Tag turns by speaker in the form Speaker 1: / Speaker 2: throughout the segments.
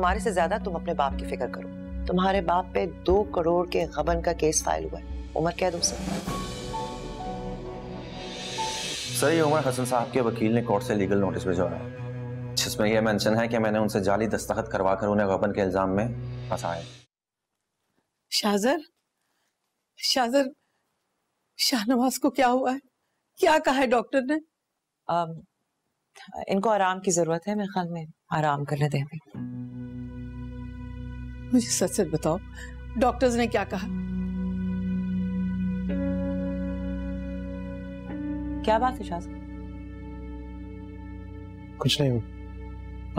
Speaker 1: तुम्हारे से ज्यादा तुम अपने बाप की फिक्र करो। तुम्हारे बाप पे 2 करोड़ के गबन का केस फाइल हुआ है। उमर क्या है तुमसे?
Speaker 2: सर, ये उमर हसन साहब के वकील ने कोर्ट से लीगल नोटिस भिजवाया है, जिसमें यह मेंशन है कि मैंने उनसे जाली दस्तखत करवाकर उन्हें गबन के इल्जाम में फंसाया।
Speaker 3: शाहजर, शाहजर, शाहनवाज को क्या हुआ है? क्या कहा है डॉक्टर ने?
Speaker 1: इनको आराम की जरूरत है, मेरे ख्याल में आराम करने दें।
Speaker 3: मुझे सच सच बताओ, डॉक्टर्स ने क्या कहा?
Speaker 1: क्या बात है शाहजर?
Speaker 4: कुछ नहीं।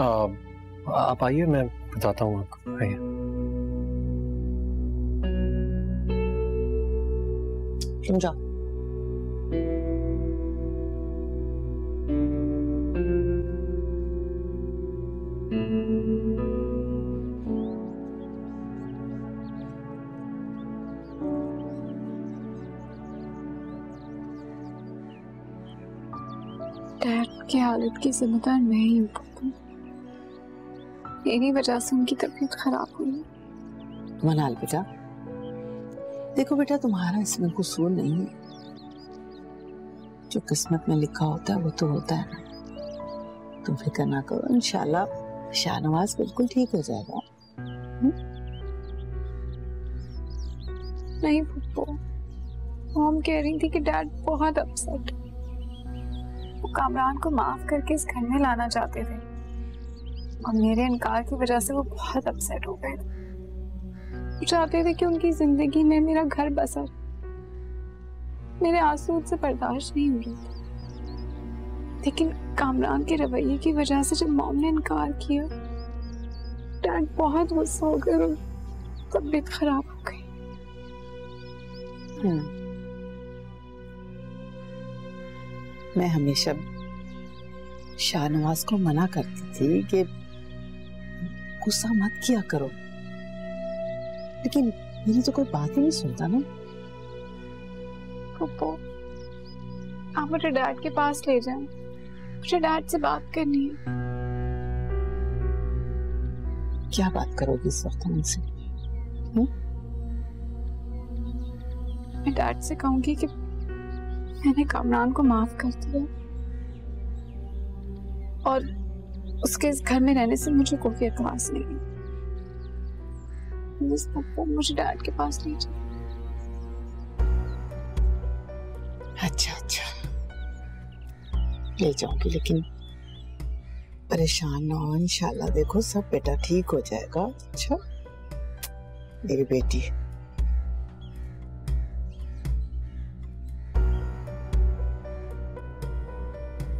Speaker 4: आप आइए, मैं बताता हूँ आपको। आइए।
Speaker 1: तुम जाओ।
Speaker 5: डैड की हालत की जिम्मेदार मैं ही हूँ। मेरी वजह से उनकी तबीयत खराब हुई।
Speaker 3: मनाल बेटा, देखो बेटा, तुम्हारा इसमें कसूर नहीं है। जो किस्मत में लिखा होता है वो तो होता है ना। तुम फिक्र ना करो, इंशाल्लाह शाहनवाज बिल्कुल ठीक हो जाएगा।
Speaker 5: नहीं पप्पू, मॉम कह रही थी कि डैड बहुत अपसेट, वो कामरान को माफ करके इस घर में लाना चाहते थे और मेरे इनकार की वजह से वो बहुत अपसेट हो गए। वो चाहते थे कि उनकी जिंदगी में मेरा घर बसा। मेरे आंसू उससे बर्दाश्त नहीं हो रहे थे, लेकिन कामरान के रवैये की वजह से जब मॉम ने इनकार किया, डैड बहुत गुस्सा हो गए और तबीयत खराब हो गई।
Speaker 3: मैं हमेशा शाहनवाज को मना करती थी कि गुस्सा मत किया करो, लेकिन मेरी तो कोई बात ही नहीं सुनता ना।
Speaker 5: पप्पू, आप मुझे डैड के पास ले जाएं, मुझे डैड से बात करनी है।
Speaker 3: क्या बात करोगी इस वक्त उनसे?
Speaker 5: मैं डैड से कहूंगी कि मैंने कामरान को माफ कर दिया और उसके इस घर में रहने से मुझे कोई एतराज नहीं है। मुझे डैड के पास ले जाओ।
Speaker 3: अच्छा अच्छा, ले जाऊंगी, लेकिन परेशान ना हो। इंशाल्लाह देखो सब बेटा ठीक हो जाएगा। अच्छा मेरी बेटी।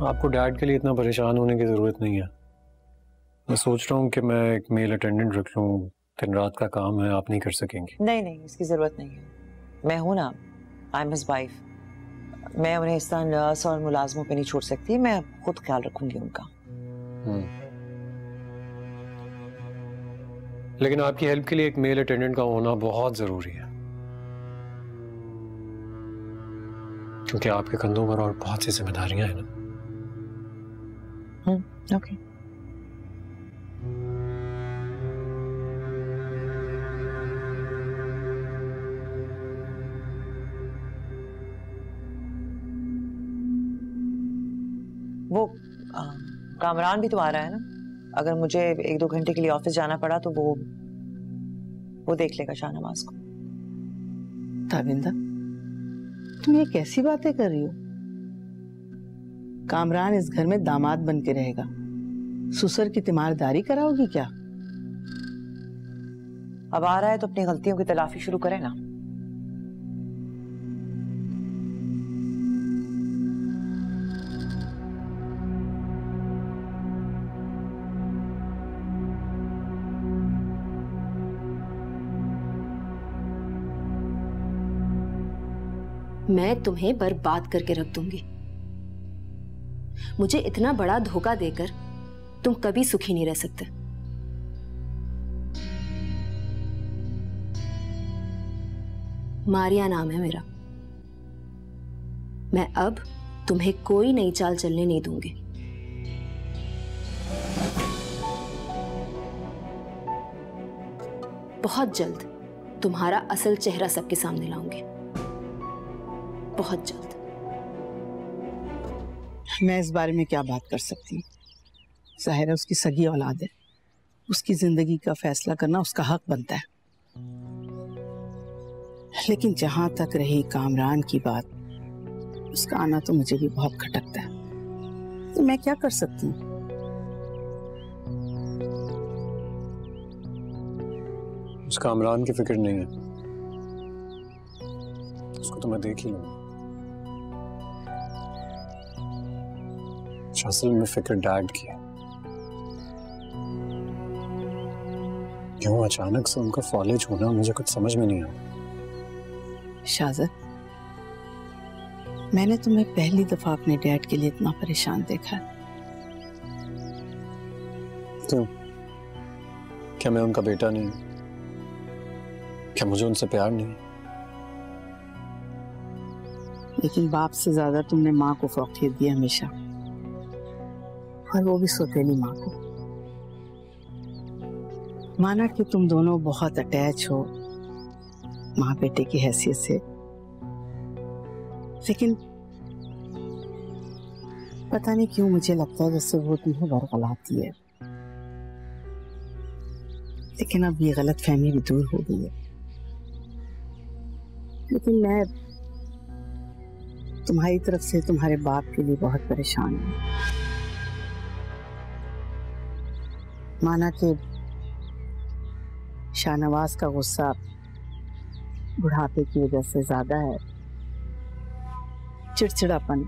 Speaker 4: आपको डैड के लिए इतना परेशान होने की जरूरत नहीं है। मैं सोच रहा हूँ कि मैं एक मेल अटेंडेंट रख लूँ, दिन रात का काम है, आप नहीं कर सकेंगी।
Speaker 1: नहीं नहीं, इसकी जरूरत नहीं है। मैं हूं ना, आई एम हिज वाइफ। मैं उन्हें इस तरह नर्स और मुलाजमों पे नहीं छोड़ सकती, मैं खुद ख्याल रखूंगी उनका।
Speaker 4: लेकिन आपकी हेल्प के लिए एक मेल अटेंडेंट का होना बहुत जरूरी है, क्योंकि आपके कंधों पर और बहुत सी जिम्मेदारियां हैं ना।
Speaker 1: ओके। वो कामरान भी तो आ रहा है ना। अगर मुझे 1-2 घंटे के लिए ऑफिस जाना पड़ा तो वो देख लेगा शाहनवाज को।
Speaker 3: ताविंदा, तुम ये कैसी बातें कर रही हो? कामरान इस घर में दामाद बन के रहेगा, ससुर की तीमारदारी कराओगी क्या?
Speaker 1: अब आ रहा है तो अपनी गलतियों की तलाफी शुरू करें ना।
Speaker 6: मैं तुम्हें बर्बाद करके रख दूंगी। मुझे इतना बड़ा धोखा देकर तुम कभी सुखी नहीं रह सकते। मारिया नाम है मेरा। मैं अब तुम्हें कोई नई चाल चलने नहीं दूंगी। बहुत जल्द तुम्हारा असल चेहरा सबके सामने लाऊंगी, बहुत जल्द।
Speaker 3: मैं इस बारे में क्या बात कर सकती हूँ? ज़ाहिर है उसकी सगी औलाद है, उसकी जिंदगी का फैसला करना उसका हक बनता है। लेकिन जहां तक रही कामरान की बात, उसका आना तो मुझे भी बहुत खटकता है। तो मैं क्या कर सकती हूँ?
Speaker 4: उस कामरान की फिक्र नहीं है, उसको तो मैं देख ही लूंगा। असल में फिक्र डैड की है। क्यों अचानक से उनका फॉलेज होना मुझे कुछ समझ में नहीं आया।
Speaker 3: शाज़द, मैंने तुम्हें पहली दफा अपने डैड के लिए इतना परेशान देखा है।
Speaker 4: क्यों? क्या मैं उनका बेटा नहीं? क्या मुझे उनसे प्यार नहीं?
Speaker 3: लेकिन बाप से ज्यादा तुमने माँ को फौकियत दी हमेशा, और वो भी सौतेली माँ को। माना कि तुम दोनों बहुत अटैच हो माँ बेटे की हैसियत से, लेकिन पता नहीं क्यों मुझे लगता है जैसे वो तुम्हें बरगलाती है। लेकिन अब ये गलत फहमी भी दूर हो गई है। लेकिन मैं तुम्हारी तरफ से तुम्हारे बाप के लिए बहुत परेशान हूँ। माना कि शाहनवाज का गुस्सा बुढ़ापे की वजह से ज्यादा है, चिड़चिड़ापन,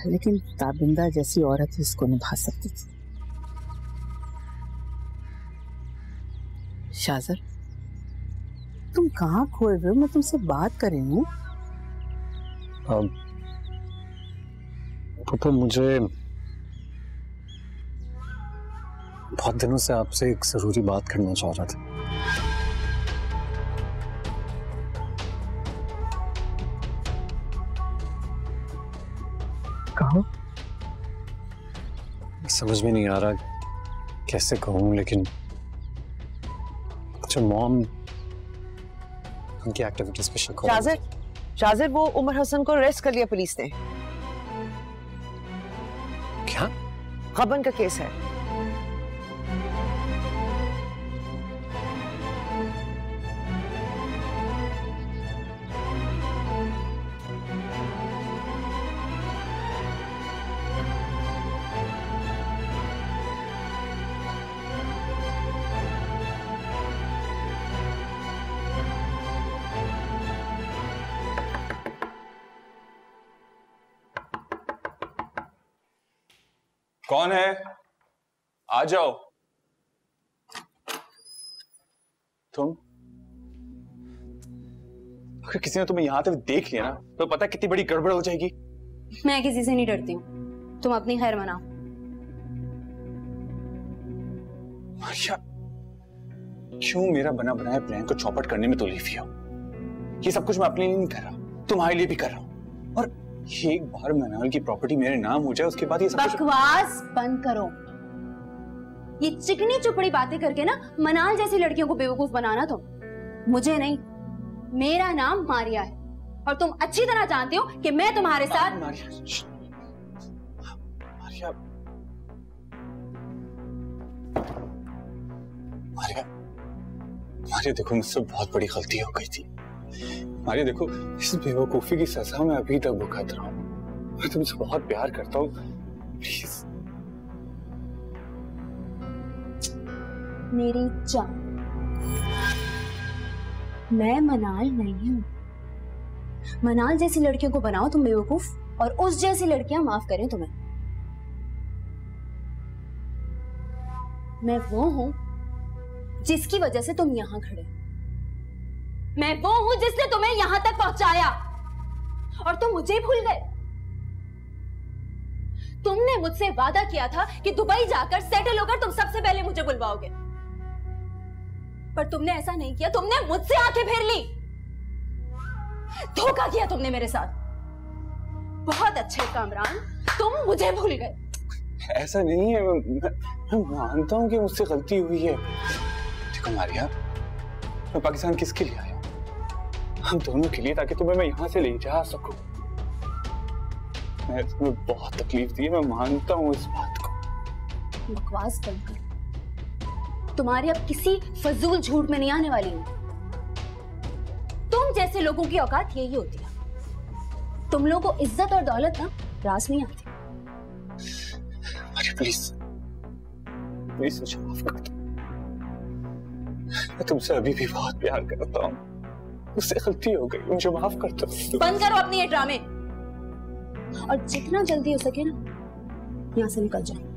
Speaker 3: लेकिन ताबिंदा जैसी औरत इसको निभा सकती थी। शाज़र, तुम कहाँ खोए हुए हो? मैं तुमसे बात कर रही हूँ।
Speaker 4: पापा, मुझे बहुत दिनों से आपसे एक जरूरी बात करना चाह रहा था।
Speaker 3: कहो।
Speaker 4: समझ में नहीं आ रहा कैसे कहूँ, लेकिन जो मॉम उनकी एक्टिविटीज पे शक हो रहा है।
Speaker 1: शाज़र, वो उमर हसन को अरेस्ट कर लिया पुलिस ने।
Speaker 4: क्या?
Speaker 1: गबन का केस है।
Speaker 7: कौन है? आ जाओ। तुम? अगर किसी ने तुम्हें यहां तक देख लिया ना, तो पता कितनी बड़ी गड़बड़ हो जाएगी।
Speaker 8: मैं किसी से नहीं डरती हूँ, तुम अपनी खैर मनाओ।
Speaker 7: मारिया, क्यों मेरा बना बनाया प्लान को चौपट करने में तुली हो? ये सब कुछ मैं अपने लिए नहीं कर रहा, तुम्हारे लिए भी कर रहा हूँ। और एक बार मनाल की प्रॉपर्टी मेरे नाम हो जाए, उसके बाद ये सब
Speaker 8: बकवास बंद करो। ये चिकनी चुपड़ी बातें करके ना मनाल जैसी लड़कियों को बेवकूफ बनाना तुम। मुझे नहीं, मेरा नाम मारिया है, और तुम अच्छी तरह जानते हो कि मैं तुम्हारे साथ।
Speaker 7: मारिया, मारिया, मारिया, मारिया, देखो मुझसे बहुत बड़ी गलती हो गई थी। मारिया देखो, इस बेवकूफी की सजा मैं अभी तक भुगत रहा हूँ। मैं तुमसे बहुत प्यार करता हूँ, प्लीज।
Speaker 8: मेरी जान, मैं मनाल नहीं हूँ। मनाल जैसी लड़कियों को बनाओ तुम बेवकूफ, और उस जैसी लड़कियां माफ करें तुम्हें। मैं वो हूं जिसकी वजह से तुम यहां खड़े। मैं वो हूं जिसने तुम्हें यहां तक पहुंचाया, और तुम मुझे भूल गए। तुमने मुझसे वादा किया था कि दुबई जाकर सेटल होकर तुम सबसे पहले मुझे बुलवाओगे, पर तुमने ऐसा नहीं किया। तुमने मुझसे आंखें फेर ली, धोखा किया तुमने मेरे साथ। बहुत अच्छे कामरान, तुम मुझे भूल गए।
Speaker 7: ऐसा नहीं है, मैं मानता हूं कि मुझसे गलती हुई है। देखो मारिया, मैं पाकिस्तान किसके लिए आया? हम दोनों के लिए, ताकि तुम्हें मैं यहाँ से ले जा सकूं। मैं तुम्हें बहुत तकलीफ दी है, मैं मानता हूँ इस बात को।
Speaker 8: बकवास बंद कर। तुम्हारी अब किसी फजूल झूठ में नहीं आने वाली हूँ। तुम जैसे लोगों की औकात यही होती है। तुम लोगों को इज्जत और दौलत ना रास नहीं आती।
Speaker 7: अरे प्लीज प्लीज मुझे माफ कर दो। मैं तुमसे अभी भी बहुत प्यार करता हूँ। मुझसे गलती हो गई, मुझे माफ कर दो।
Speaker 8: बंद करो अपने ये ड्रामे और जितना जल्दी हो सके ना यहाँ से निकल जाओ।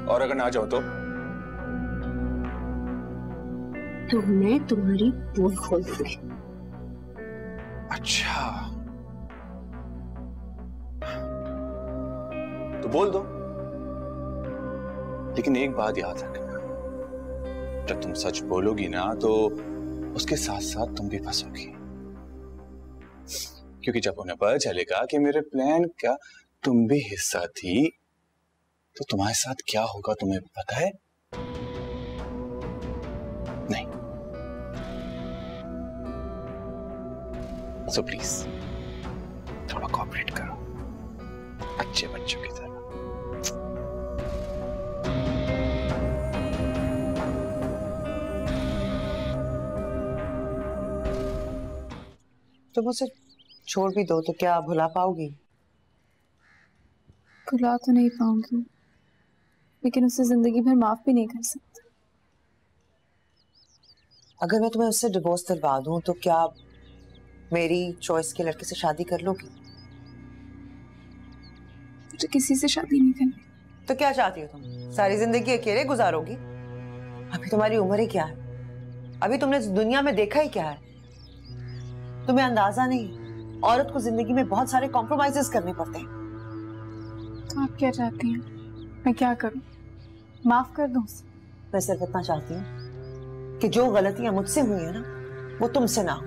Speaker 7: और अगर ना जाओ
Speaker 8: तो मैं तुम्हारी पोल खोल दूंगी।
Speaker 7: अच्छा तो बोल दो, लेकिन एक बात याद रखना, जब तुम सच बोलोगी ना तो उसके साथ साथ तुम भी फंसोगी, क्योंकि जब उन्हें पता चलेगा कि मेरे प्लान का तुम भी हिस्सा थी तो तुम्हारे साथ क्या होगा तुम्हें पता है? नहीं। सो प्लीज थोड़ा कोऑपरेट करो अच्छे बच्चों की तरह।
Speaker 1: तो मुझसे छोड़ भी दो तो क्या भुला पाओगी?
Speaker 5: भुला तो नहीं पाऊंगी, लेकिन उसे जिंदगी भर माफ भी नहीं कर सकती।
Speaker 1: अगर मैं तुम्हें उससे डिवोर्स दिलवा दूं तो क्या मेरी चॉइस के लड़के से शादी कर लोगी?
Speaker 5: मुझे किसी से शादी नहीं करनी।
Speaker 1: तो क्या चाहती हो तुम? सारी जिंदगी अकेले गुजारोगी? अभी तुम्हारी उम्र ही क्या है? अभी तुमने दुनिया में देखा ही क्या है? तुम्हें अंदाजा नहीं, औरत को जिंदगी में बहुत सारे कॉम्प्रोमाइजेस करने पड़ते हैं।
Speaker 5: तो आप क्या चाहती हैं? मैं क्या करूं? माफ कर दूं उसे?
Speaker 1: मैं सिर्फ इतना चाहती हूँ कि जो गलतियां मुझसे हुई है ना वो तुमसे ना हो।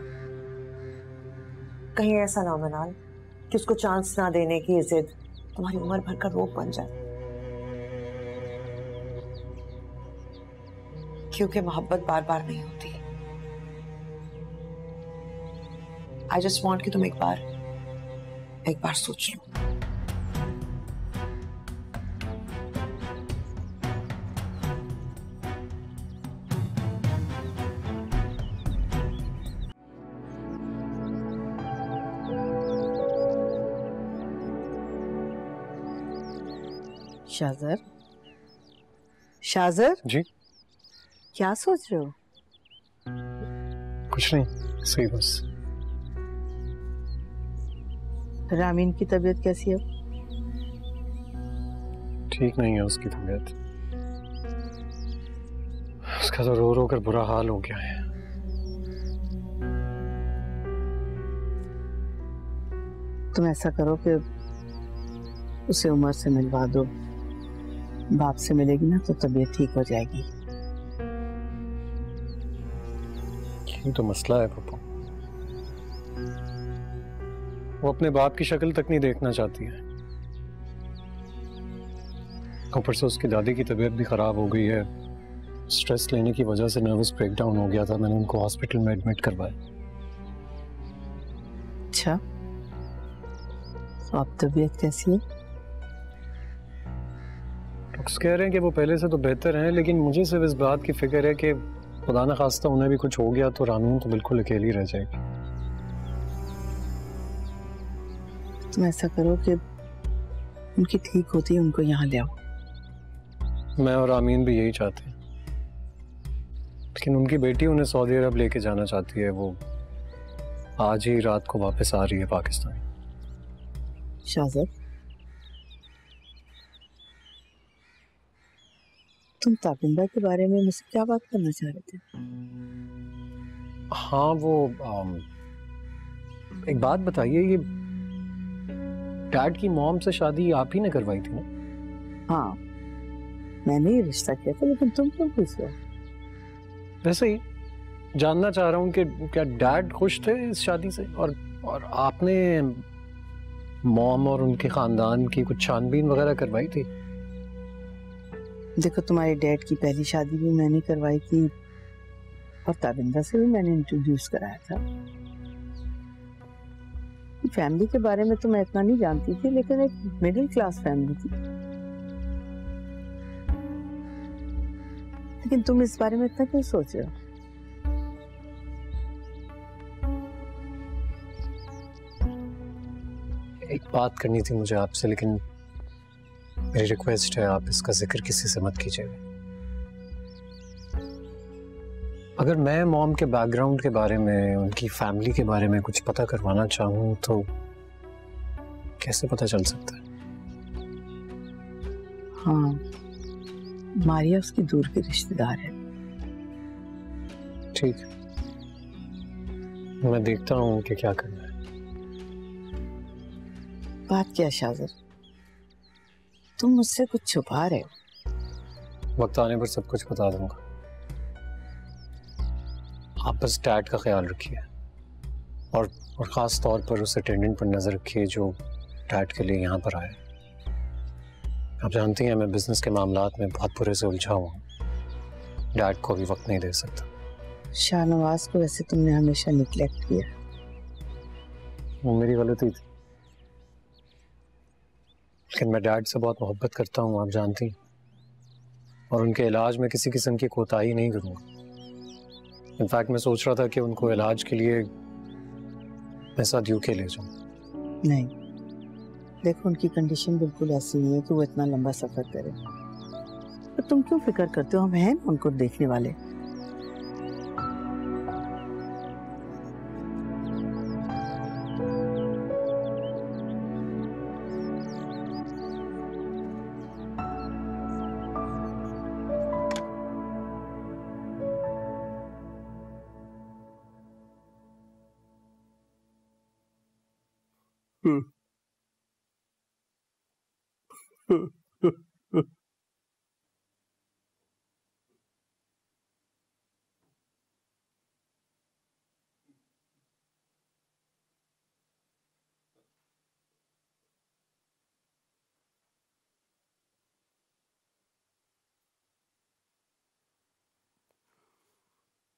Speaker 1: कहीं ऐसा ना हो मनाल कि उसको चांस ना देने की जिद तुम्हारी उम्र भर का रोग बन जाए, क्योंकि मोहब्बत बार बार नहीं होती। आई जस्ट वॉन्ट कि तुम एक बार सोच लो।
Speaker 3: शाजर, शाजर
Speaker 4: जी
Speaker 3: क्या सोच रहे हो?
Speaker 4: कुछ नहीं, सही बस।
Speaker 3: रामीन की तबीयत कैसी है?
Speaker 4: ठीक नहीं है उसकी तबीयत, उसका तो रो रो कर बुरा हाल हो गया है।
Speaker 3: तुम ऐसा करो कि उसे उमर से मिलवा दो, बाप से मिलेगी ना तो तबीयत ठीक हो जाएगी।
Speaker 4: यही तो मसला है पापा, वो अपने बाप की शक्ल तक नहीं देखना चाहती है। ऊपर से उसकी दादी की तबीयत भी खराब हो गई है, स्ट्रेस लेने की वजह से नर्वस ब्रेकडाउन हो गया था। मैंने उनको हॉस्पिटल में एडमिट करवाया।
Speaker 3: अच्छा, तो अब तबीयत कैसी है?
Speaker 4: डॉक्टर्स कह रहे हैं कि वो पहले से तो बेहतर हैं, लेकिन मुझे सिर्फ इस बात की फिक्र है कि खुदा न खास्ता उन्हें भी कुछ हो गया तो रामीन तो बिल्कुल अकेली रह जाएगी।
Speaker 3: तुम ऐसा करो कि उनकी ठीक होती है उनको यहाँ ले आओ।
Speaker 4: मैं और रामीन भी यही चाहते हैं, लेकिन उनकी बेटी उन्हें सऊदी अरब लेके जाना चाहती है। वो आज ही रात को वापस आ रही है पाकिस्तान।
Speaker 3: शाजर, तुम ताबिंदा के बारे में मुझसे क्या बात करना चाह रहे थे?
Speaker 4: हाँ, वो एक बात बताइए, ये डैड की मॉम से शादी आप ही ने करवाई थी ना?
Speaker 3: हाँ, मैंने ही रिश्ता किया था, लेकिन तुम क्यों पूछ रहे हो?
Speaker 4: वैसे ही जानना चाह रहा हूँ कि क्या डैड खुश थे इस शादी से, और आपने मॉम और उनके खानदान की कुछ छानबीन वगैरह करवाई थी?
Speaker 3: देखो तुम्हारे डैड की पहली शादी भी मैंने करवाई थी और ताबिंदा से भी मैंने इंट्रोड्यूस कराया था। फैमिली के बारे में तो मैं इतना नहीं जानती थी, लेकिन एक मिडिल क्लास फैमिली थी। लेकिन तुम इस बारे में इतना क्यों सोच रहे हो?
Speaker 4: एक बात करनी थी मुझे आपसे, लेकिन मेरी रिक्वेस्ट है आप इसका जिक्र किसी से मत कीजिएगा। अगर मैं मॉम के बैकग्राउंड के बारे में, उनकी फैमिली के बारे में कुछ पता करवाना चाहूँ तो कैसे पता चल सकता है?
Speaker 3: हाँ, मारिया उसकी दूर की रिश्तेदार है।
Speaker 4: ठीक है, मैं देखता हूँ कि क्या करना है।
Speaker 3: बात क्या शाज़र, तुम मुझसे कुछ छुपा रहे हो?
Speaker 4: वक्त आने पर सब कुछ बता दूंगा। आप बस डैड का ख्याल रखिए और ख़ास तौर पर उस अटेंडेंट पर नज़र रखिए जो डैड के लिए यहाँ पर आए। आप जानती हैं मैं बिजनेस के मामलात में बहुत बुरे से उलझा हुआ हूँ, डैड को भी वक्त नहीं दे सकता।
Speaker 3: शाहनवाज को वैसे तुमने हमेशा निग्लेक्ट किया।
Speaker 4: वो मेरी गलती थी, लेकिन मैं डैड से बहुत मोहब्बत करता हूँ, आप जानती हैं, और उनके इलाज में किसी किस्म की कोताही नहीं करूँगा। इनफैक्ट मैं सोच रहा था कि उनको इलाज के लिए मैं साथ यूके ले जाऊँ।
Speaker 3: नहीं, देखो उनकी कंडीशन बिल्कुल ऐसी नहीं है कि वो इतना लंबा सफर करे। तो तुम क्यों फिक्र करते हो, हम हैं ना उनको देखने वाले।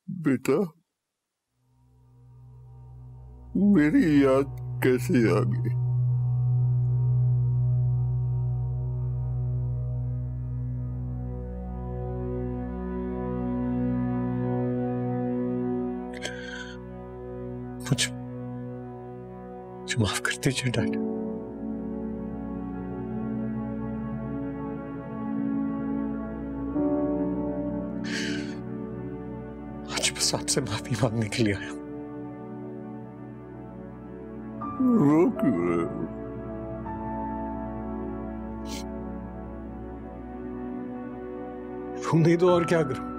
Speaker 9: बेटा, मेरी याद कैसे आ गई?
Speaker 4: मुझे माफ कर दीजिए डैड। आज बस आपसे माफी मांगने के लिए आया हूं।
Speaker 9: रो क्यों रहे हो?
Speaker 4: रो नहीं तो और क्या करूं?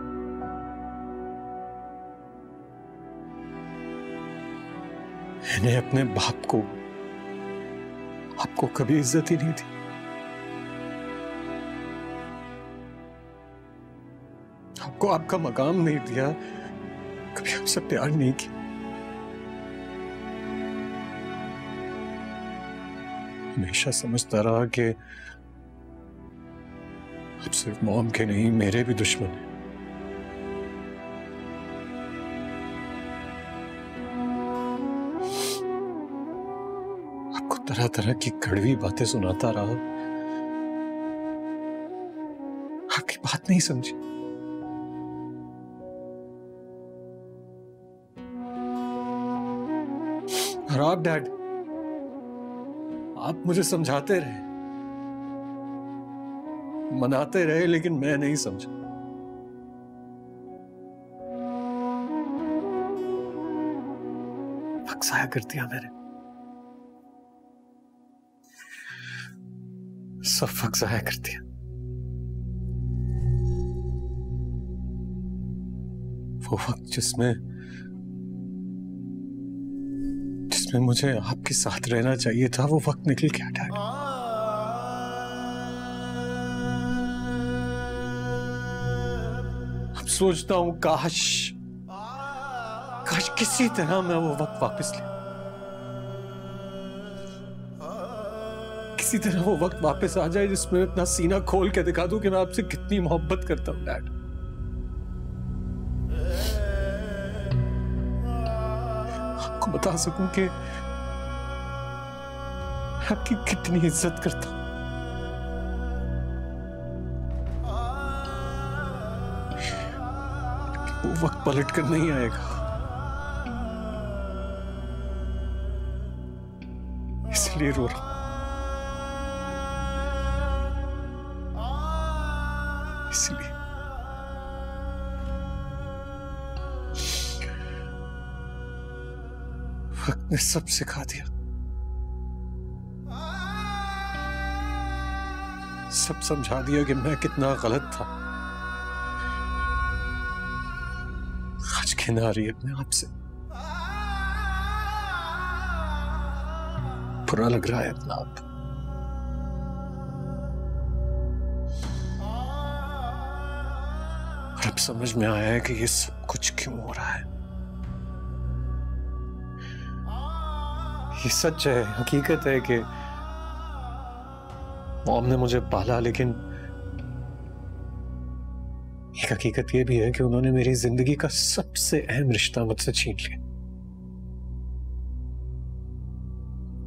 Speaker 4: मैंने अपने बाप को, आपको कभी इज्जत ही नहीं दी। आपको आपका मकाम नहीं दिया, कभी आपसे प्यार नहीं किया। हमेशा समझता रहा कि आप सिर्फ मॉम के नहीं, मेरे भी दुश्मन हैं। आपको तरह तरह की कड़वी बातें सुनाता रहा, आपकी बात नहीं समझी। और आप डैड, आप मुझे समझाते रहे, मनाते रहे, लेकिन मैं नहीं समझा। वक्त जाया कर दिया मैंने, सब वक्त जाया कर दिया। वो वक्त जिसमें मुझे आपके साथ रहना चाहिए था, वो वक्त निकल गया डैड। अब सोचता हूं काश किसी तरह मैं वो वक्त वापस ले, किसी तरह वो वक्त वापस आ जाए जिसमें अपना सीना खोल के दिखा दूं कि मैं आपसे कितनी मोहब्बत करता हूं डैड। आपको बता सकूं कि आपकी कितनी इज्जत करता हूं। वो वक्त पलट कर नहीं आएगा, इसलिए रो रहा हूं। इसलिए वक्त ने सब सिखा दिया, सब समझा दिया कि मैं कितना गलत था। आज घिना रही है अपने आप से, बुरा लग रहा है अपना आप। और अब समझ में आया है कि ये सब कुछ क्यों हो रहा है। ये सच है, हकीकत है कि मॉम ने मुझे पाला, लेकिन एक हकीकत ये भी है कि उन्होंने मेरी जिंदगी का सबसे अहम रिश्ता मुझसे छीन लिया,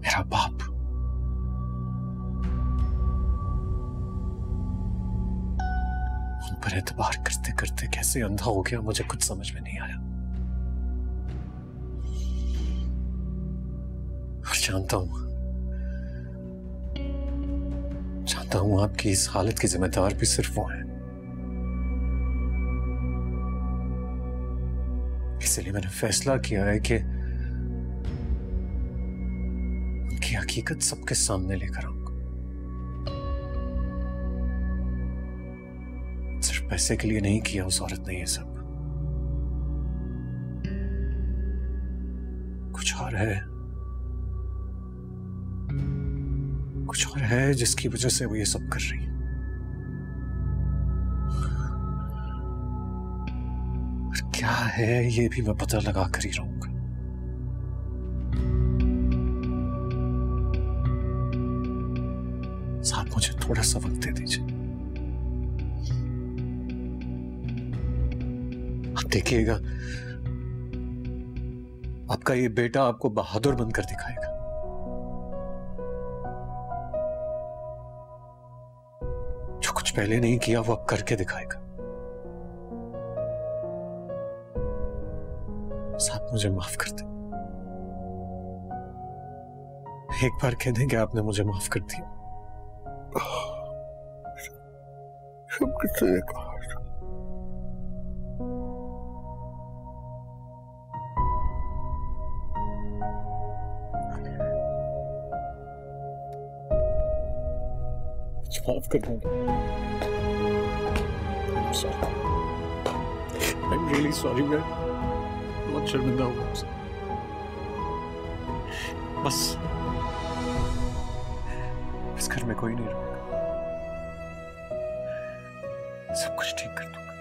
Speaker 4: मेरा बाप। उन पर एतबार करते करते कैसे अंधा हो गया मुझे कुछ समझ में नहीं आया। और जानता हूं आपकी इस हालत की जिम्मेदार भी सिर्फ वो हैं। इसलिए मैंने फैसला किया है कि उनकी हकीकत सबके सामने लेकर आऊंगा। सिर्फ पैसे के लिए नहीं किया उस औरत ने ये सब, कुछ और है जिसकी वजह से वो ये सब कर रही है। और क्या है ये भी मैं पता लगा कर ही रहूंगा। साहब मुझे थोड़ा सा वक्त दे दीजिए। आप देखिएगा, आपका ये बेटा आपको बहादुर बनकर दिखाएगा। जो कुछ पहले नहीं किया वो अब करके दिखाएगा। साहब मुझे माफ कर दें। एक बार कह दें कि आपने मुझे माफ कर दिया।
Speaker 9: सब किसने कहा?
Speaker 4: माफ कर दूंगा। I'm really sorry, मैं बहुत शर्मिंदा हूँ आपसे। बस इस घर में कोई नहीं रहेगा, सब कुछ ठीक कर दूंगा।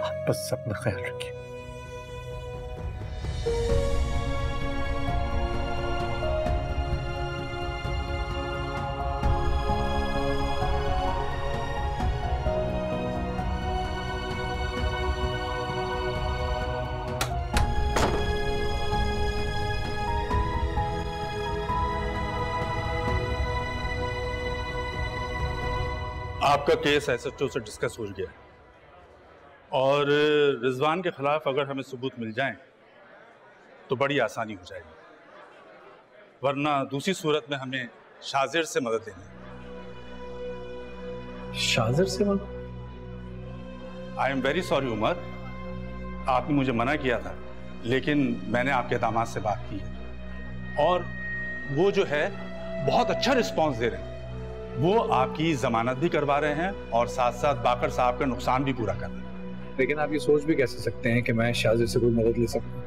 Speaker 4: आप बस अपना ख्याल रखिए।
Speaker 10: आपका केस एसएचओ से डिस्कस हो गया और रिजवान के खिलाफ अगर हमें सबूत मिल जाएं तो बड़ी आसानी हो जाएगी, वरना दूसरी सूरत में हमें शाजिर से मदद लेनी है।
Speaker 4: शाजिर से मदद?
Speaker 10: I am very sorry Umar, आपने मुझे मना किया था, लेकिन मैंने आपके दामाद से बात की है और वो जो है बहुत अच्छा रिस्पॉन्स दे रहे हैं। वो आपकी जमानत भी करवा रहे हैं और साथ साथ बाकर साहब का नुकसान भी पूरा कर रहे हैं।
Speaker 7: लेकिन आप ये सोच भी कैसे सकते हैं कि मैं शाजिर से कोई मदद ले सकूं?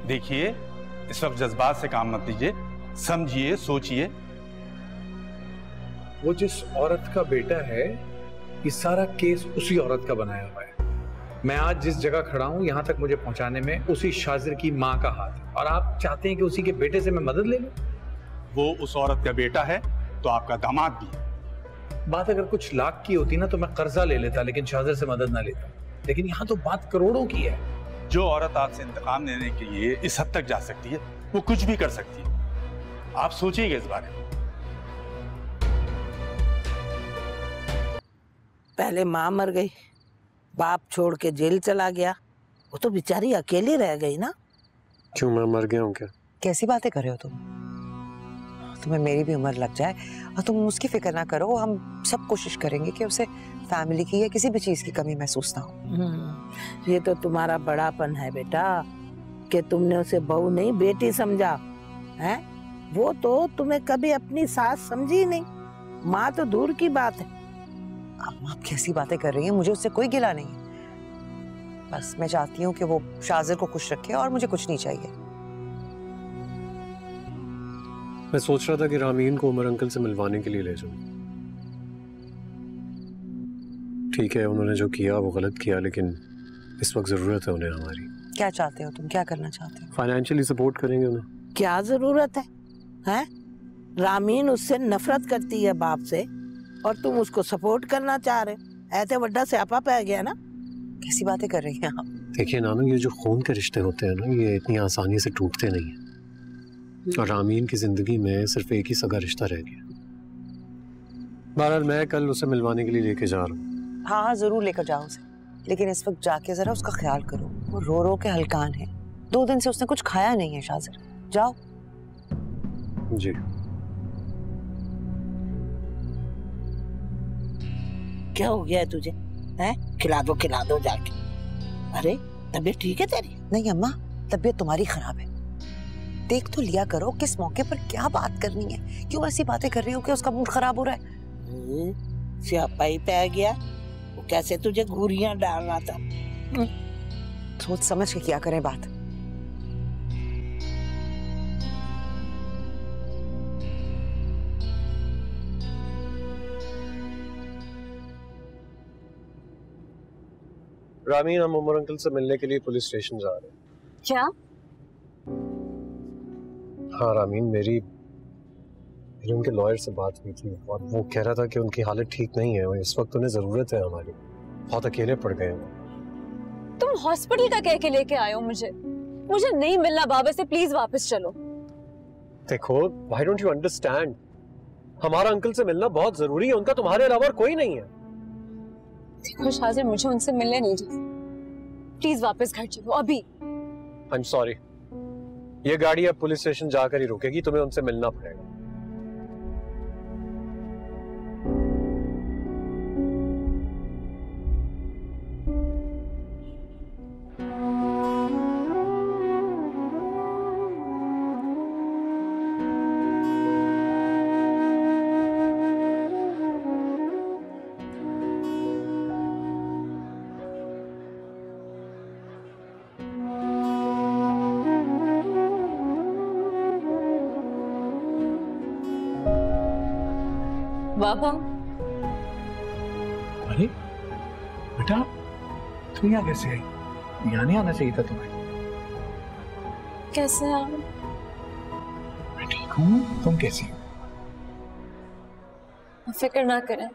Speaker 10: देखिए, इस वक्त जज्बात से काम मत लीजिए, समझिए, सोचिए।
Speaker 7: वो जिस औरत का बेटा है, ये सारा केस उसी औरत का बनाया हुआ है। मैं आज जिस जगह खड़ा हूं, यहां तक मुझे पहुंचाने में उसी शाजिर की मां का हाथ है, और आप चाहते हैं कि उसी के बेटे से मैं मदद ले लूं?
Speaker 10: वो उस औरत का बेटा है तो आपका दामाद भी है।
Speaker 4: बात अगर कुछ लाख की होती ना तो मैं कर्जा ले लेता, लेकिन शाहज़र से मदद ना लेता। लेकिन यहाँ तो बात करोड़ों की है।
Speaker 10: जो औरत आपसे इंतकाम लेने के लिए इस हद तक जा सकती है वो कुछ भी कर सकती है। आप सोचिएगा इस बारे में।
Speaker 3: पहले माँ मर गई, बाप छोड़ के जेल चला गया, वो तो बेचारी अकेली रह गई ना।
Speaker 4: क्यों, मैं मर गया हूँ क्या?
Speaker 1: कैसी बातें कर रहे हो तुम? तुम्हें मेरी भी उम्र लग जाए और तुम उसकी फिक्र ना करो। हम सब कोशिश करेंगे कि उसे फैमिली की या किसी भी चीज की कमी महसूस ना हो।
Speaker 3: ये तो तुम्हारा बड़ापन है बेटा कि तुमने उसे बहू नहीं बेटी समझा है। वो तो तुम्हें कभी अपनी सास समझी नहीं, माँ तो दूर की बात है।
Speaker 1: आप कैसी बातें कर रही हैं? मुझे उससे कोई गिला नहीं है। बस मैं चाहती हूँ कि वो शाज़र को खुश रखे और मुझे कुछ नहीं चाहिए।
Speaker 4: मैं सोच रहा था कि रामीन को उमर अंकल से मिलवाने के लिए ले जाऊं। ठीक है, उन्होंने जो किया वो गलत किया, लेकिन इस वक्त जरूरत है उन्हें हमारी।
Speaker 1: क्या चाहते हो तुम? क्या करना चाहते हो?
Speaker 4: फाइनेंशियली सपोर्ट करेंगे उन्हें।
Speaker 3: क्या जरूरत है, हैं? रामीन उससे नफरत करती है बाप से और तुम उसको सपोर्ट करना चाह रहे। ऐसे बड़ा स्यापा पै गया ना।
Speaker 1: कैसी बातें कर रही हैं आप?
Speaker 4: देखिए नानू, ये जो खून के रिश्ते होते हैं ना, ये इतनी आसानी से टूटते नहीं हैं। और रामीन की जिंदगी में सिर्फ एक ही सगा रिश्ता रह गया। बहरहाल मैं कल उसे मिलवाने के लिए लेके जा रहा हूँ।
Speaker 1: हाँ जरूर लेकर जाओ उसे, लेकिन इस वक्त जाके जरा उसका ख्याल करो। वो रो रो के हलकान है। 2 दिन से उसने कुछ खाया नहीं है। शाज़र जाओ।
Speaker 4: जी।
Speaker 3: क्या हो गया है तुझे? हैं? खिला दो जाके। अरे तबीयत ठीक है तेरी?
Speaker 1: नहीं अम्मा, तबीयत तुम्हारी खराब है। देख तो लिया करो किस मौके पर क्या बात करनी है। क्यों ऐसी बातें कर रही हो कि उसका मूड खराब हो रहा है?
Speaker 3: स्यापा ही पै गया। वो कैसे तुझे घूरियां डाल रहा था।
Speaker 1: सोच समझ के क्या करें बात।
Speaker 4: रामीन, हम उमर अंकल से मिलने के लिए पुलिस स्टेशन जा रहे हैं।
Speaker 5: क्या?
Speaker 4: हाँ रामीन, मेरी उनके लॉयर से बात हुई थी और वो कह रहा था कि उनकी हालत ठीक नहीं है और इस वक्त उन्हें जरूरत है हमारी। बहुत अकेले पड़ गए हैं।
Speaker 5: तुम हॉस्पिटल का कह के लेके आए हो मुझे नहीं मिलना बाबा से। प्लीज वापस चलो।
Speaker 4: देखो, व्हाई डोंट यू अंडरस्टैंड? हमारा अंकल से मिलना बहुत जरूरी है। उनका तुम्हारे अलावा कोई नहीं है।
Speaker 5: देखो शाज़र, मुझे उनसे मिलने नहीं जाना। प्लीज वापस घर चलो अभी।
Speaker 4: आई एम सॉरी, ये गाड़ी अब पुलिस स्टेशन जाकर ही रुकेगी। तुम्हें उनसे मिलना पड़ेगा।
Speaker 5: बाबा।
Speaker 7: अरे बेटा, तुम यहाँ कैसे आई? यहाँ नहीं आना चाहिए था तुम्हें।
Speaker 5: कैसे हैं आप?
Speaker 7: मैं ठीक हूँ, तुम कैसी हो?
Speaker 5: फिक्र ना करें,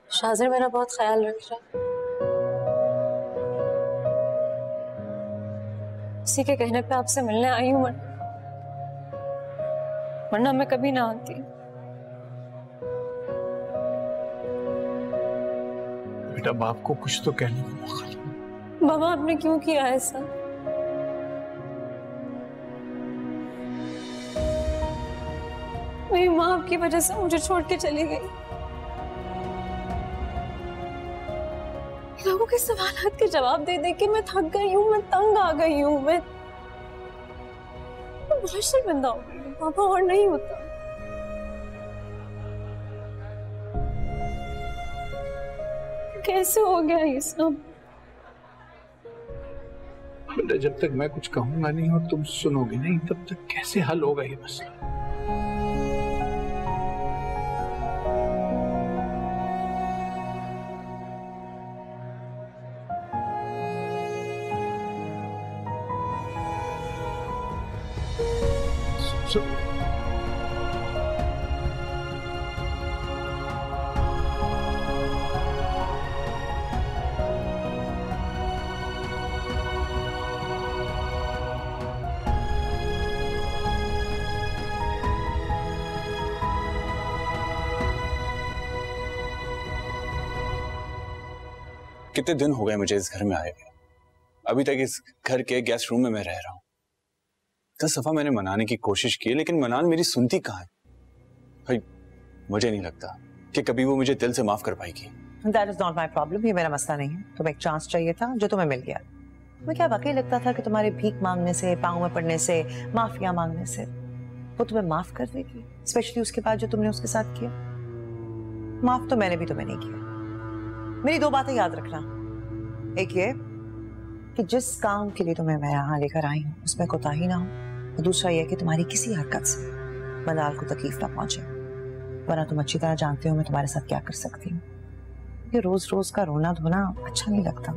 Speaker 5: शाज़र मेरा बहुत ख्याल रख रहा है। उसी के कहने पे आपसे मिलने आई हूँ, वरना मैं कभी ना आती।
Speaker 7: बेटा, बाप को कुछ तो कहने का मौका दो।
Speaker 5: बाबा, आपने क्यों किया ऐसा? मेरी माँ आपकी वजह से मुझे छोड़ के चली गई। लोगों के सवालात के जवाब दे दे के मैं थक गई हूँ, मैं तंग आ गई हूँ। मैं बहुत शर्मिंदा हो गई हूँ पापा, और नहीं होता। कैसे हो गया ये सब?
Speaker 7: बेटा, जब तक मैं कुछ कहूंगा नहीं और तुम सुनोगे नहीं, तब तक कैसे हल होगा ये मसला? कितने दिन हो गए मुझे इस घर में आए हुए, अभी तक इस घर के गेस्ट रूम में मैं रह रहा हूँ। 10 दफा मैंने मनाने की कोशिश की, लेकिन मनाल मेरी सुनती कहाँ है। भाई मुझे नहीं लगता कि कभी वो मुझे दिल से माफ कर पाएगी।
Speaker 1: That is not my problem, ये मेरा मसला नहीं है। तुम्हें एक चांस चाहिए था जो तुम्हें मिल गया। तुम्हें क्या वाकई लगता था कि तुम्हारे भीख मांगने से, पाँव में पड़ने से, माफिया मांगने से वो तुम्हें माफ कर देगी? स्पेशली उसके बाद जो तुमने उसके साथ किया। माफ तो मैंने भी तुम्हें नहीं किया। मेरी 2 बातें याद रखना, एक ये कि जिस काम के लिए तुम्हें मैं यहाँ लेकर आई हूँ उसमें कोताही ना हो, और दूसरा यह कि तुम्हारी किसी हरकत से मनाल को तकलीफ ना पहुंचे, वरना तुम अच्छी तरह जानते हो मैं तुम्हारे साथ क्या कर सकती हूँ। ये रोज रोज का रोना धोना अच्छा नहीं लगता।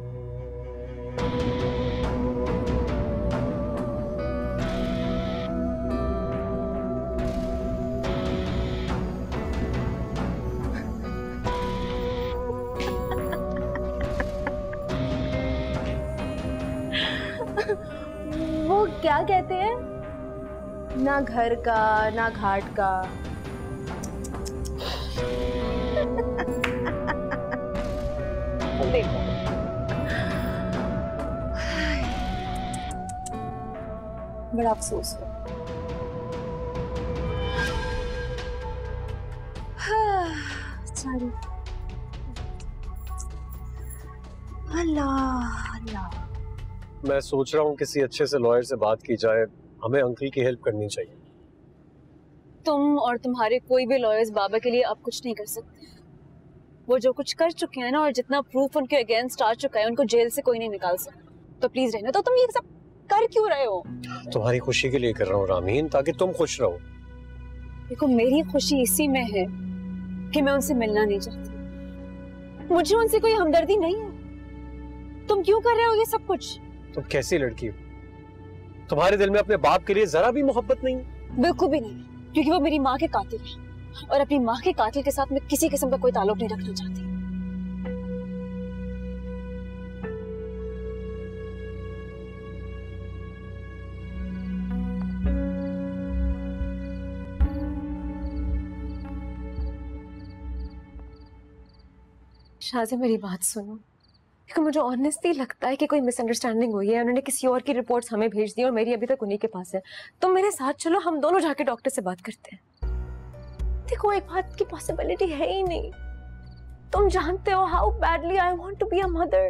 Speaker 8: वो क्या कहते हैं, ना घर का ना घाट का। देखो बड़ा अफसोस है। अल्लाह अल्लाह।
Speaker 4: मैं सोच रहा हूँ किसी अच्छे से लॉयर से बात की जाए, हमें अंकल की हेल्प करनी चाहिए।
Speaker 5: तुम और तुम्हारे कोई भी लॉयर्स बाबा के लिए अब कुछ नहीं कर सकते। वो जो कुछ कर चुके हैं ना, और जितना प्रूफ उनके अगेंस्ट आ चुका है, उनको जेल से कोई नहीं निकाल सकता। तो प्लीज रहना। तो तुम ये सब कर क्यों रहे हो?
Speaker 4: तुम्हारी खुशी के लिए कर रहा हूँ रामीन, ताकि तुम खुश रहो।
Speaker 5: देखो मेरी खुशी इसी में है कि मैं उनसे मिलना नहीं चाहती। मुझे उनसे कोई हमदर्दी नहीं है। तुम क्यों कर रहे हो ये सब कुछ?
Speaker 4: तुम कैसी लड़की हो? तुम्हारे दिल में अपने बाप के लिए जरा भी मोहब्बत नहीं?
Speaker 5: बिल्कुल भी नहीं, क्योंकि वो मेरी माँ के कातिल है, और अपनी माँ के कातिल के साथ मैं किसी किस्म का कोई ताल्लुक नहीं रखना चाहती। शाज़िम मेरी बात सुनो। देखो मुझे ऑनेस्टली लगता है कि कोई मिसअंडरस्टैंडिंग हुई है। उन्होंने किसी और की रिपोर्ट्स हमें भेज दी और मेरी अभी तक उन्हीं के पास है। तुम मेरे साथ चलो, हम दोनों जाके डॉक्टर से बात करते हैं। देखो एक बात की पॉसिबिलिटी है ही नहीं। तुम जानते हो how badly I want to be a mother.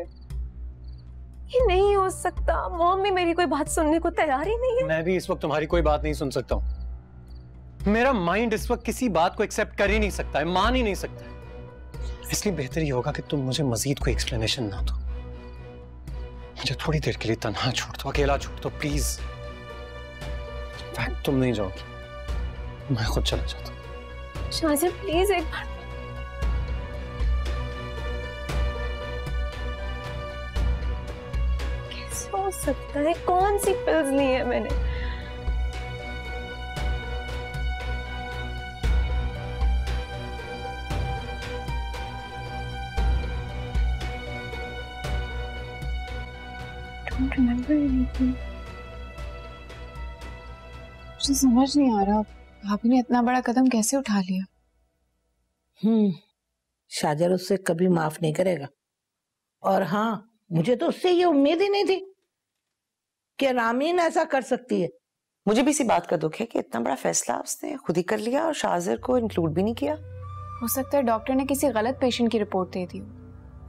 Speaker 5: ये नहीं हो सकता। मॉम भी मेरी कोई बात सुनने को तैयार ही नहीं है।
Speaker 4: मैं भी इस वक्त तुम्हारी कोई बात नहीं सुन सकता हूँ। मेरा माइंड इस वक्त किसी बात को एक्सेप्ट कर ही नहीं सकता है, मान ही नहीं सकता है। इसलिए बेहतर ही होगा कि तुम मुझे मजीद कोई एक्सप्लेनेशन ना दो। मुझे थोड़ी देर के लिए तन्हा छोड़ दो, अकेला छोड़ दो प्लीज। तुम नहीं जाओगी, मैं खुद चला जाता हूँ।
Speaker 5: शाज़िम प्लीज एक बार। कैसे हो सकता है? कौन सी पिल्स ली है मैंने? मुझे समझ नहीं आ रहा भाभी ने इतना बड़ा कदम कैसे उठा लिया।
Speaker 3: शाजर उससे कभी माफ नहीं करेगा। और हाँ, मुझे तो उससे ये उम्मीद ही नहीं थी कि रामीन ऐसा कर सकती है।
Speaker 1: मुझे भी इसी बात का दुख है कि इतना बड़ा फैसला उसने खुद ही कर लिया और शाजिर को इंक्लूड भी नहीं किया।
Speaker 5: हो सकता है डॉक्टर ने किसी गलत पेशेंट की रिपोर्ट दे दी।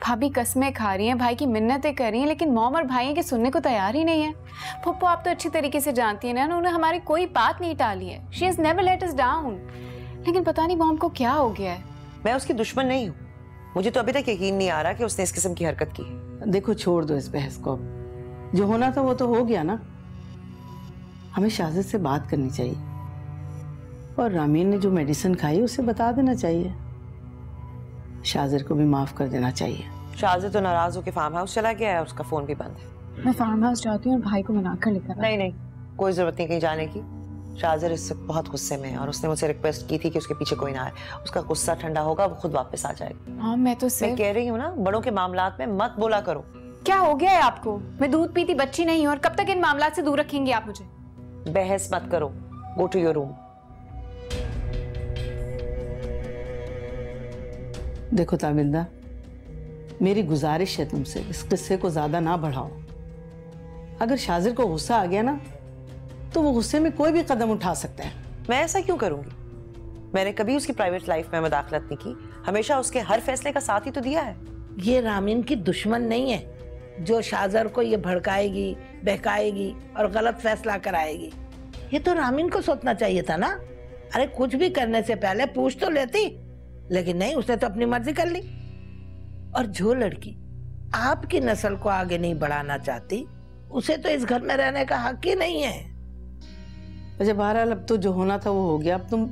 Speaker 5: भाभी कस्में खा रही हैं, भाई की मिन्नतें कर रही हैं, लेकिन मॉम और भाई के सुनने को तैयार ही नहीं है। पप्पू आप तो अच्छी तरीके से जानती हैं ना, उन्होंने हमारी कोई बात नहीं टाली है। She has never let us down. लेकिन पता नहीं मॉम को क्या हो गया है।
Speaker 1: मैं उसकी दुश्मन नहीं हूँ। मुझे तो अभी तक यकीन नहीं आ रहा कि उसने इस किस्म की हरकत की।
Speaker 11: देखो छोड़ दो इस बहस को। जो होना था वो तो हो गया ना। हमें शाजिद से बात करनी चाहिए, और रामीन ने जो मेडिसिन खाई उसे बता देना चाहिए। शाजिर को भी माफ कर देना चाहिए।
Speaker 1: शाजिर तो नाराज होकर फार्म हाउस चला गया है, उसका फोन भी बंद है।
Speaker 5: मैं फार्म हाउस जाती हूँ और भाई को मना कर लेकर।
Speaker 1: नहीं, कोई जरूरत नहीं कहीं जाने की। शाजिर इस वक्त बहुत गुस्से में है और उसने मुझसे रिक्वेस्ट की थी कि उसके पीछे कोई ना आए। उसका गुस्सा ठंडा होगा, वो खुद वापस आ जाएगा।
Speaker 5: हाँ मैं तो
Speaker 1: मैं कह रही हूँ ना, बड़ों के मामलात में मत बोला करो।
Speaker 5: क्या हो गया है आपको? मैं दूध पीती बच्ची नहीं हूँ, और कब तक इन मामलात से दूर रखेंगे आप मुझे?
Speaker 1: बहस मत करो, गो टू योर रूम।
Speaker 11: देखो ताबिंदा, मेरी गुजारिश है तुमसे, इस किस्से को ज्यादा ना बढ़ाओ। अगर शाजिर को गुस्सा आ गया ना तो वो गुस्से में कोई भी कदम उठा सकता है।
Speaker 1: मैं ऐसा क्यों करूंगी? मैंने कभी उसकी प्राइवेट लाइफ में मुदाखलत नहीं की, हमेशा उसके हर फैसले का साथ ही तो दिया है।
Speaker 3: ये रामीन की दुश्मन नहीं है जो शाजर को ये भड़काएगी, बहकाएगी और गलत फैसला कराएगी। ये तो रामीन को सोचना चाहिए था ना। अरे कुछ भी करने से पहले पूछ तो लेती, लेकिन नहीं, उसने तो अपनी मर्जी कर ली। और जो लड़की आपकी नस्ल को आगे नहीं बढ़ाना चाहती उसे तो इस घर में रहने का हक ही नहीं है।
Speaker 11: अच्छा बहरहाल अब तो जो होना था वो हो गया। अब तुम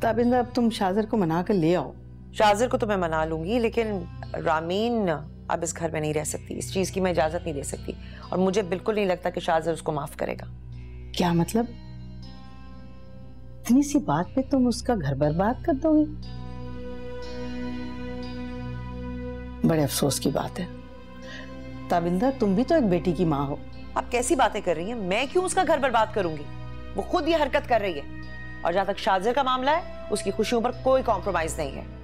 Speaker 11: ताबिंदा, अब तुम शाजिर को मना कर ले आओ।
Speaker 1: शाजिर को तो मैं मना लूंगी, लेकिन रामीन अब इस घर में नहीं रह सकती। इस चीज की मैं इजाजत नहीं दे सकती और मुझे बिल्कुल नहीं लगता कि शाजिर उसको माफ करेगा।
Speaker 11: क्या मतलब? इतनी सी बात पे तुम उसका घर बर्बाद कर दोगी? बड़े अफसोस की बात है। ताबिंदा, तुम भी तो एक बेटी की माँ हो।
Speaker 1: आप कैसी बातें कर रही हैं? मैं क्यों उसका घर बर्बाद करूंगी? वो खुद ये हरकत कर रही है। और जहां तक शाजिर का मामला है, उसकी खुशियों पर कोई कॉम्प्रोमाइज नहीं है।